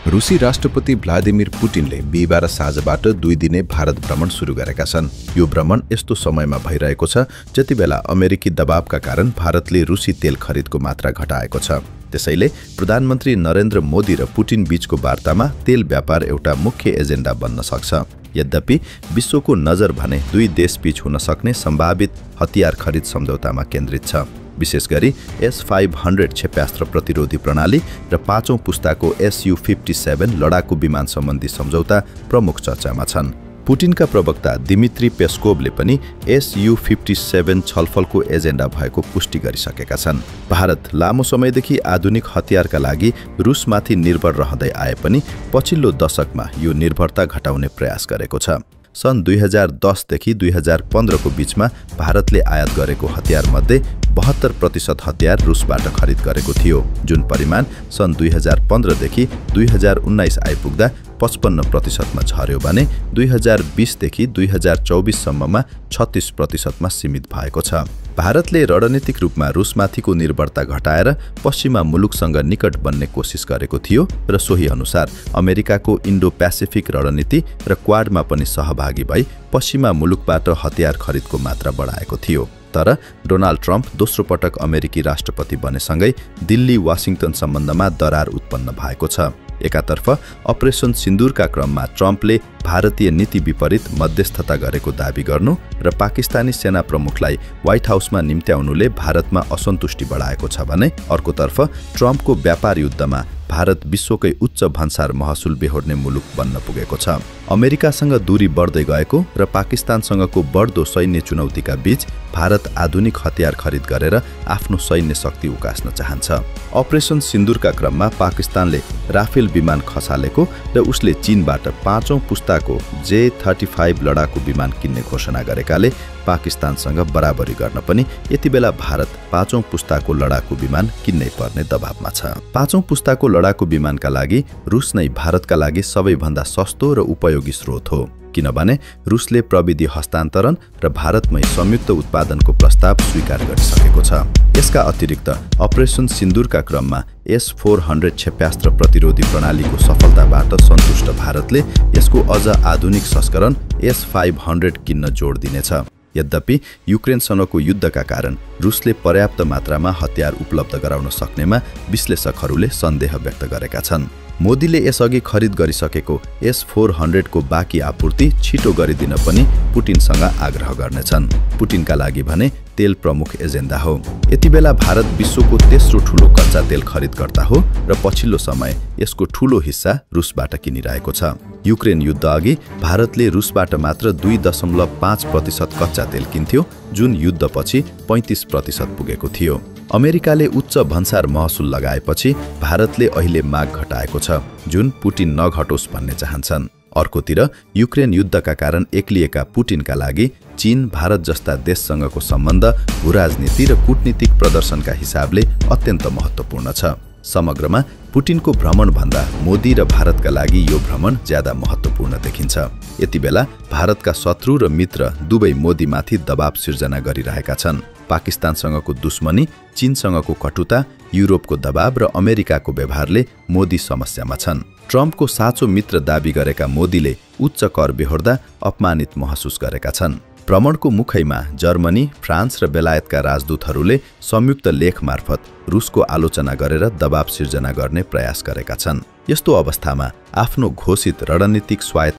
रुसी राष्ट्रपति भ्लादिमिर पुटिनले बिहीबार साँझबाट 2 दिने भारत भ्रमण सुरु गरेका छन्। यो भ्रमण यस्तो समयमा भइरहेको छ जतिबेला अमेरिकी दबावका कारण भारतले रुसी तेल खरिदको मात्रा घटाएको छ। त्यसैले प्रधानमन्त्री नरेन्द्र मोदी र पुटिन बीचको वार्तामा तेल व्यापार एउटा मुख्य एजेन्डा बन्न सक्छ। यद्यपि विश्वको नजर भने दुई देशबीच हुन सक्ने सम्भावित हतियार खरिद सम्झौतामा केन्द्रित छ। विशेष गरी S-500 क्षेप्यास्त्र प्रतिरोधी प्रणाली र 5औं पुस्ताको Su-57 लडाकु विमान सम्बन्धी सम्झौता प्रमुख चर्चामा छन्। पुटिनका प्रवक्ता दिमित्री पेस्कोभले पनि Su-57 छलफलको एजेन्डा भएको पुष्टि गरिसकेका छन्। भारत लामो समयदेखि आधुनिक हतियारका लागि रुसमाथि निर्भर रहँदै आए पनि पछिल्लो दशकमा यो निर्भरता घटाउने प्रयास गरेको छ। सन् 2010 देखि 2015 को बीचमा भारतले आयात गरेको हतियारमध्ये 72% हतियार रुसबाट खरिद गरेको थियो, जुन परिमाण सन् 2015 देखि 2019 आइपुग्दा 55% मा झर्यो भने 2020 देखि 2024 सम्ममा 36% मा सीमित भएको छ। भारतले रणनीतिक रूपमा रुसमाथिको निर्भरता घटाएर पश्चिमा मुलुकसँग निकट बन्ने कोसिस गरेको थियो र सोही अनुसार अमेरिकाको इन्डो पेसिफिक रणनीति र क्वाडमा पनि सहभागी भई पश्चिमा मुलुकबाट हतियार खरिदको मात्रा बढाएको थियो। तर डोनाल्ड ट्रम्प दोस्रो पटक अमेरिकी राष्ट्रपति बनेसँगै दिल्ली वाशिंटन सम्बन्धमा दरार उत्पन्न भएको छ। एकातर्फ अपरेसन सिन्दुरका क्रममा ट्रम्पले भारतीय नीति विपरीत मध्यस्थता गरेको दाबी गर्नु र पाकिस्तानी सेना प्रमुखलाई व्हाइट हाउसमा निम्त्याउनुले भारतमा असन्तुष्टि बढाएको छ भने अर्कोतर्फ ट्रम्पको व्यापार युद्धमा भारत विश्वकै उच्च भन्सार महसुल बेहोर्ने मुलुक बन्न पुगेको छ। अमेरिकासँग दूरी बढ्दै गएको र पाकिस्तानसँगको बढ्दो सैन्य चुनौतीका बीच भारत आधुनिक हतियार खरिद गरेर आफ्नो सैन्य शक्ति उकास्न चाहन्छ। अपरेसन सिन्दुरका क्रममा पाकिस्तानले राफेल विमान खसालेको र उसले चीनबाट 5औं पुस्ताको J-35 लडाकु विमान किन्ने घोषणा गरेकाले पाकिस्तानसँग बराबरी गर्न पनि यतिबेला भारत 5औं पुस्ताको लडाकु विमान किन्नै पर्ने दबावमा छ। 5औं पुस्ताको लडाकु विमानका लागि रुस नै भारतका लागि सबैभन्दा सस्तो र उपयोगी स्रोत हो, किनभने रुसले प्रविधि हस्तान्तरण र भारतमै संयुक्त उत्पादनको प्रस्ताव स्वीकार गरिसकेको छ। यसका अतिरिक्त अपरेसन सिन्दुरका क्रममा S-400 क्षेप्यास्त्र प्रतिरोधी प्रणालीको सफलताबाट सन्तुष्ट भारतले यसको अझ आधुनिक संस्करण S-500 किन्न जोड दिनेछ। यद्यपि युक्रेनसँगको युद्धका कारण रुसले पर्याप्त मात्रामा हतियार उपलब्ध गराउन सक्नेमा विश्लेषकहरूले सन्देह व्यक्त गरेका छन्। मोदीले यसअघि खरिद गरिसकेको S-400 को बाँकी आपूर्ति छिटो गरिदिन पनि पुटिनसँग आग्रह गर्नेछन्। पुटिनका लागि भने तेल प्रमुख एजेन्डा हो। यतिबेला भारत विश्वको तेस्रो ठूलो कच्चा तेल खरिदकर्ता हो र पछिल्लो समय यसको ठूलो हिस्सा रुसबाट किनिरहेको छ। युक्रेन युद्ध अघि भारतले रुसबाट मात्र 2.5% कच्चा तेल किन्थ्यो, जुन युद्धपछि 35% पुगेको थियो। अमेरिकाले उच्च भन्सार महसुल लगाएपछि भारतले अहिले माग घटाएको छ, जुन पुटिन नघटोस् भन्ने चाहन्छन्। अर्कोतिर युक्रेन युद्धका कारण एक्लिएका पुटिनका लागि चीन भारत जस्ता देशसँगको सम्बन्ध भूराजनीति र कूटनीतिक प्रदर्शनका हिसाबले अत्यन्त महत्त्वपूर्ण छ। समग्रमा पुटिनको भ्रमण भन्दा मोदी र भारतका लागि यो भ्रमण ज्यादा महत्त्वपूर्ण देखिन्छ। यतिबेला भारतका शत्रु र मित्र दुवै मोदीमाथि दबाव सिर्जना गरिरहेका छन्। पाकिस्तानसँगको दुश्मनी, चीनसँगको कटुता, युरोपको दबाव र अमेरिकाको व्यवहारले मोदी समस्यामा छन्। ट्रम्पको साँचो मित्र दाबी गरेका मोदीले उच्च कर बेहोर्दा अपमानित महसुस गरेका छन्। भ्रमणको मुखैमा जर्मनी, फ्रान्स र बेलायतका राजदूतहरूले संयुक्त लेख मार्फत रुसको आलोचना गरेर दबाव सिर्जना गर्ने प्रयास गरेका छन्। यस्तो अवस्थामा आफ्नो घोषित रणनीतिक स्वायत्त